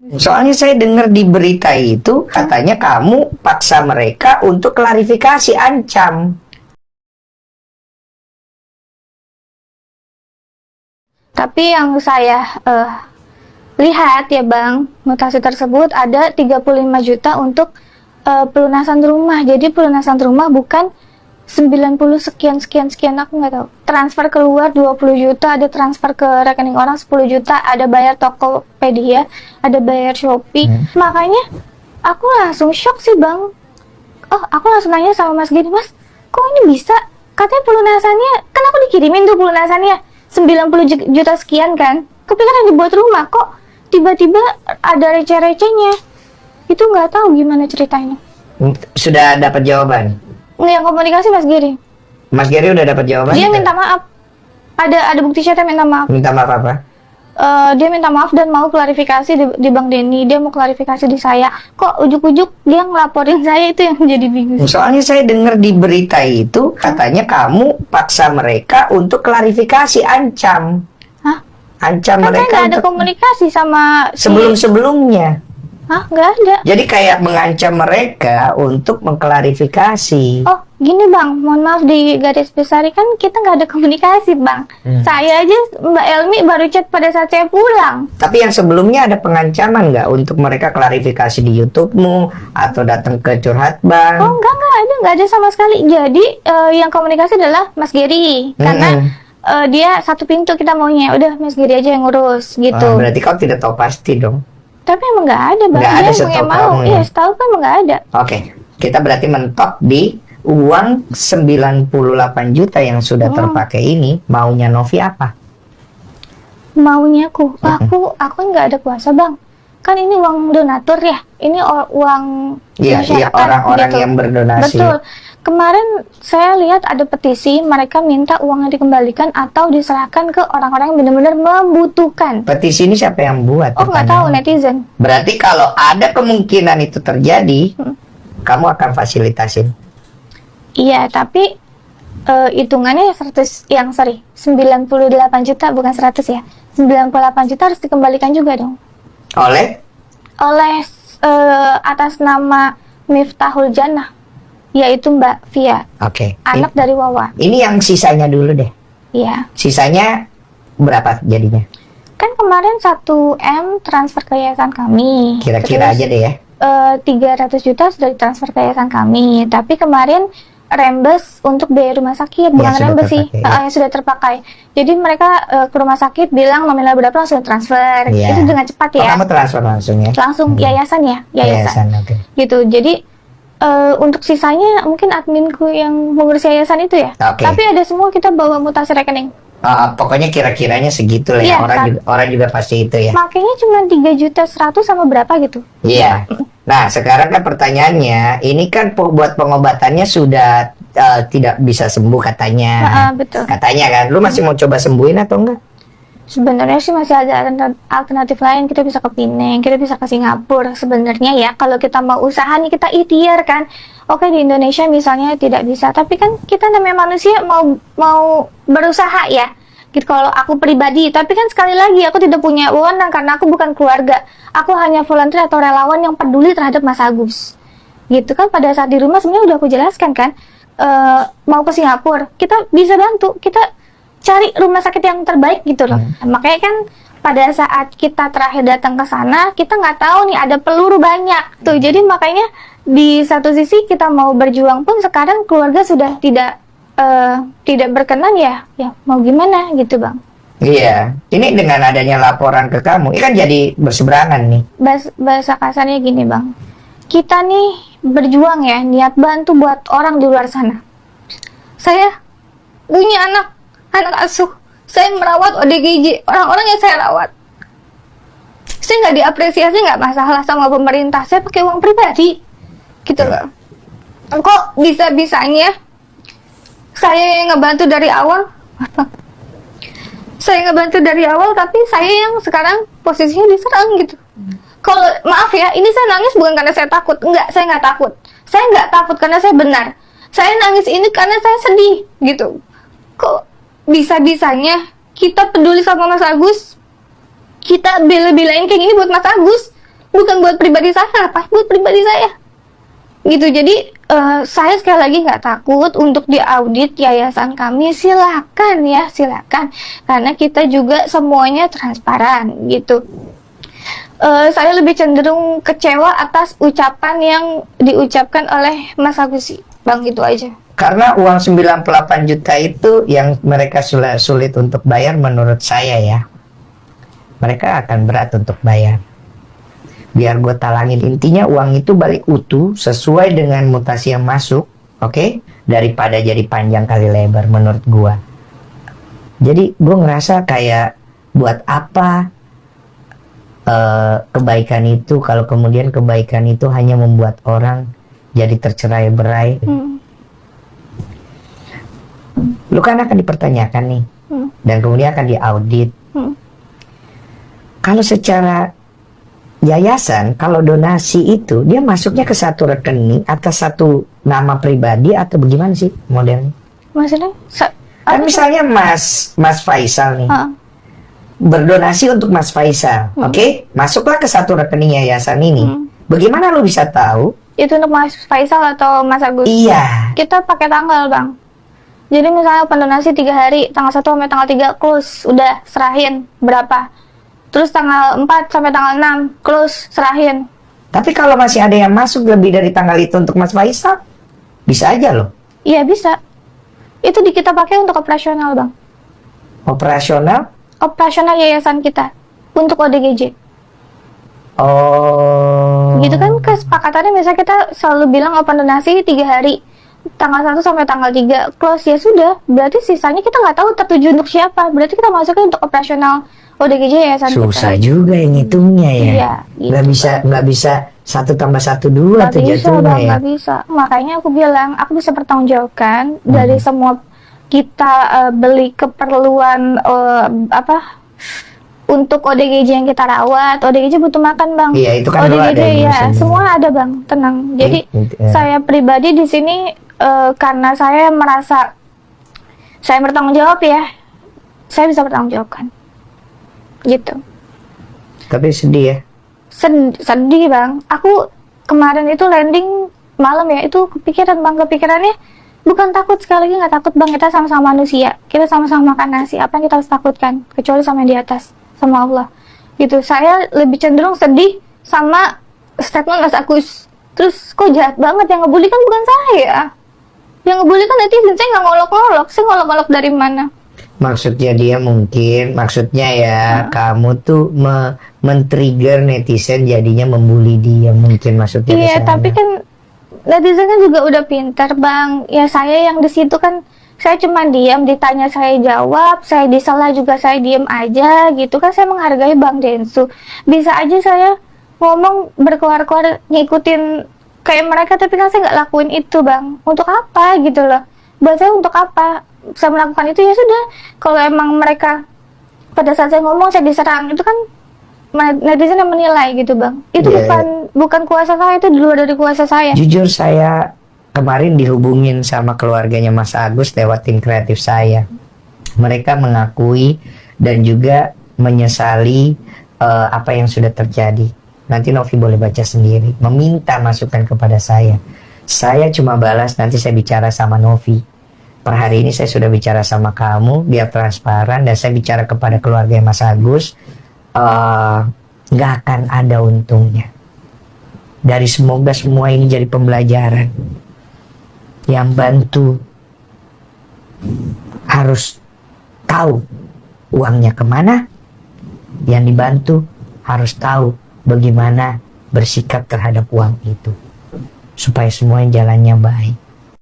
Soalnya saya dengar di berita itu katanya kamu paksa mereka untuk klarifikasi, ancam. Tapi yang saya lihat ya Bang, mutasi tersebut ada 35 juta untuk pelunasan rumah. Jadi pelunasan rumah bukan 90 sekian aku nggak tahu. Transfer keluar 20 juta, ada transfer ke rekening orang 10 juta, ada bayar Tokopedia, ada bayar Shopee. Makanya aku langsung shock sih Bang. Oh, aku langsung nanya sama Mas Gini, Mas, kok ini bisa? Katanya pelunasannya, kan aku dikirimin tuh pelunasannya 90 juta sekian kan. Kepikiran dibuat rumah, kok tiba-tiba ada receh-recehnya. Itu nggak tahu gimana ceritanya. Sudah dapat jawaban? Yang komunikasi Mas Giri. Mas Giri udah dapat jawaban? Dia minta maaf. Ada bukti chatnya minta maaf. Minta maaf apa? Dia minta maaf dan mau klarifikasi di Bang Denny. Dia mau klarifikasi di saya. Kok ujuk-ujuk dia ngelaporin saya, itu yang jadi bingung. Soalnya saya dengar di berita itu katanya kamu paksa mereka untuk klarifikasi, ancam. Hah? Ancam Kan mereka saya nggak ada untuk komunikasi sama sebelum-sebelumnya. Hah? Nggak ada. Jadi kayak mengancam mereka untuk mengklarifikasi. Oh, gini Bang, mohon maaf di garis besar kan kita nggak ada komunikasi Bang. Saya aja Mbak Elmi baru chat pada saat saya pulang. Tapi yang sebelumnya ada pengancaman nggak untuk mereka klarifikasi di YouTube-mu atau datang ke curhat Bang? Oh, nggak ada sama sekali. Jadi yang komunikasi adalah Mas Giri, karena dia satu pintu kita maunya. Udah Mas Giri aja yang ngurus gitu. Oh, berarti kau tidak tahu pasti dong. Tapi emang nggak ada Bang. Nggak ada Dia setahu yang mau. kamu, ya? Iya, setahu kan emang nggak ada. Oke, kita berarti mentok di uang 98 juta yang sudah terpakai ini. Maunya Novi apa? Maunya aku nggak ada kuasa Bang. Kan ini uang donatur ya. Ini uang Iya, masyarakat orang-orang gitu. yang berdonasi. Betul. Kemarin saya lihat ada petisi, mereka minta uangnya dikembalikan atau diserahkan ke orang-orang yang benar-benar membutuhkan. Petisi ini siapa yang buat? Oh, nggak tahu, netizen. Berarti kalau ada kemungkinan itu terjadi, kamu akan fasilitasin. Iya, tapi hitungannya 98 juta bukan 100 ya. 98 juta harus dikembalikan juga dong. Oleh Atas nama Miftahul Jannah, yaitu Mbak Via, Oke. anak dari Wawa. Ini yang sisanya dulu deh. Iya. Sisanya berapa jadinya? Kan kemarin 1M transfer ke yayasan kami. Kira-kira Terus, aja deh ya. 300 juta sudah ditransfer ke yayasan kami. Tapi kemarin rembes untuk biaya rumah sakit, bukan sudah rembes sih, terpakai, ya. yang sudah terpakai. Jadi mereka ke rumah sakit bilang nominal berapa langsung transfer. Iya. Itu dengan cepat Oh, ya. kamu transfer langsung ya? Langsung yayasan ya, yayasan. Oke. Gitu. Jadi untuk sisanya mungkin adminku yang mengurus yayasan itu ya. Oke. Tapi ada semua kita bawa mutasi rekening. Pokoknya kira-kiranya segitu lah ya. Iya, Orang juga pasti itu ya. Makanya cuma 3.100.000 sama berapa gitu. Iya. Nah, sekarang kan pertanyaannya, ini kan buat pengobatannya sudah tidak bisa sembuh katanya. Betul. Katanya kan, lu masih mau coba sembuhin atau enggak? Sebenarnya sih masih ada alternatif lain. Kita bisa ke Pineng, kita bisa ke Singapura. Sebenarnya ya, kalau kita mau usaha nih, kita ikhtiar kan. Oke, di Indonesia misalnya tidak bisa, tapi kan kita namanya manusia mau berusaha ya. Gitu kalau aku pribadi. Tapi kan sekali lagi aku tidak punya wewenang karena aku bukan keluarga. Aku hanya volunteer atau relawan yang peduli terhadap Mas Agus. Gitu kan, pada saat di rumah sebenarnya udah aku jelaskan kan. Mau ke Singapura, kita bisa bantu. Kita cari rumah sakit yang terbaik gitu loh. Makanya kan pada saat kita terakhir datang ke sana, kita nggak tahu nih ada peluru banyak tuh. Jadi makanya di satu sisi kita mau berjuang pun sekarang keluarga sudah tidak berkenan ya mau gimana gitu Bang. Iya. Ini dengan adanya laporan ke kamu, ini kan jadi berseberangan nih. Bahasa kasarnya gini Bang, kita nih berjuang ya, niat bantu buat orang di luar sana. Saya punya anak asuh, saya merawat ODGJ, orang-orang yang saya rawat. Saya nggak diapresiasi, nggak masalah sama pemerintah, saya pakai uang pribadi, gitu loh. Kok bisa-bisanya saya yang ngebantu dari awal, tapi saya yang sekarang posisinya diserang gitu. Kalau maaf ya, ini saya nangis bukan karena saya takut, enggak, saya nggak takut. Saya nggak takut karena saya benar. Saya nangis ini karena saya sedih, gitu. Kok bisa-bisanya kita peduli sama Mas Agus, kita bela-belain kayak gini buat Mas Agus. bukan buat pribadi saya, apa buat pribadi saya gitu. Jadi saya sekali lagi nggak takut untuk diaudit yayasan kami, silakan ya, silakan, karena kita juga semuanya transparan gitu. Saya lebih cenderung kecewa atas ucapan yang diucapkan oleh Mas Agus, Bang, itu aja. Karena uang 98 juta itu yang mereka sulit untuk bayar, menurut saya ya, mereka akan berat untuk bayar. Biar gue talangin, intinya uang itu balik utuh sesuai dengan mutasi yang masuk, oke? Daripada jadi panjang kali lebar menurut gue. Jadi gue ngerasa kayak buat apa kebaikan itu kalau kemudian kebaikan itu hanya membuat orang jadi tercerai-berai. Lu kan akan dipertanyakan nih, dan kemudian akan diaudit. Kalau secara yayasan, kalau donasi itu dia masuknya ke satu rekening atas satu nama pribadi atau bagaimana sih modelnya? Maksudnya? Kan misalnya Mas Faisal nih berdonasi untuk Mas Faisal, oke? Masuklah ke satu rekening yayasan ini. Bagaimana lu bisa tahu? Itu untuk Mas Faisal atau Mas Agus? Iya. Kita pakai tanggal, Bang. Jadi misalnya pendonasi 3 hari, tanggal 1 sampai tanggal 3 close, udah serahin berapa. Terus tanggal 4 sampai tanggal 6 close, serahin. Tapi kalau masih ada yang masuk lebih dari tanggal itu untuk Mas Faisal, bisa aja loh. Iya, bisa. Itu kita pakai untuk operasional, Bang. Operasional? Operasional yayasan kita untuk ODGJ. Oh. Gitu kan kesepakatannya, misalnya kita selalu bilang open donasi 3 hari. Tanggal 1 sampai tanggal 3 close, ya sudah. Berarti sisanya kita nggak tahu tertuju untuk siapa. Berarti kita masuknya untuk operasional ODGJ yayasan kita. Susah juga yang ngitungnya ya. Iya, gitu. Nggak bisa 1 tambah 1 2 tuh jatuhnya ya. Nggak bisa. Makanya aku bilang aku bisa pertanggungjawabkan dari semua kita beli keperluan untuk ODGJ yang kita rawat. ODGJ butuh makan, Bang. Iya, itu kan ODGJ ada ya, semua ada, Bang. Tenang. Jadi saya pribadi di sini karena saya merasa saya bertanggung jawab ya, saya bisa bertanggung jawabkan. Gitu. Tapi sedih ya. Sedih, Bang. Aku kemarin itu landing malam ya, itu kepikiran, Bang. Kepikirannya bukan takut, sekali lagi nggak takut, Bang. Kita sama-sama manusia, kita sama-sama makan nasi. Apa yang kita harus takutkan kecuali sama yang di atas, sama Allah gitu. Saya lebih cenderung sedih sama statement Mas Agus. Terus kok jahat banget, yang ngebully kan bukan saya, yang ngebully kan netizen. Saya nggak ngolok-ngolok. Saya ngolok-ngolok dari mana? Maksudnya dia mungkin, maksudnya ya kamu tuh men-trigger netizen jadinya membuli dia, mungkin maksudnya. Iya, tapi kan netizen kan juga udah pintar, Bang. Ya saya yang di situ kan, saya cuma diam, ditanya saya jawab, saya disela juga saya diam aja gitu kan. Saya menghargai Bang Densu. Bisa aja saya ngomong berkeluar-keluar ngikutin kayak mereka, tapi kan saya nggak lakuin itu, Bang. Untuk apa gitu loh? Buat saya untuk apa saya melakukan itu? Ya sudah, kalau emang mereka pada saat saya ngomong saya diserang, itu kan netizen yang menilai gitu, Bang. Itu bukan kuasa saya, itu di luar dari kuasa saya. Jujur saya kemarin dihubungin sama keluarganya Mas Agus lewat tim kreatif saya. Mereka mengakui dan juga menyesali apa yang sudah terjadi. Nanti Novi boleh baca sendiri. Meminta masukan kepada saya. Saya cuma balas, nanti saya bicara sama Novi. Per hari ini saya sudah bicara sama kamu, biar transparan, dan saya bicara kepada keluarga Mas Agus. Nggak akan ada untungnya. Dari semoga semua ini jadi pembelajaran. Yang bantu harus tahu uangnya kemana. Yang dibantu harus tahu bagaimana bersikap terhadap uang itu, supaya semuanya jalannya baik.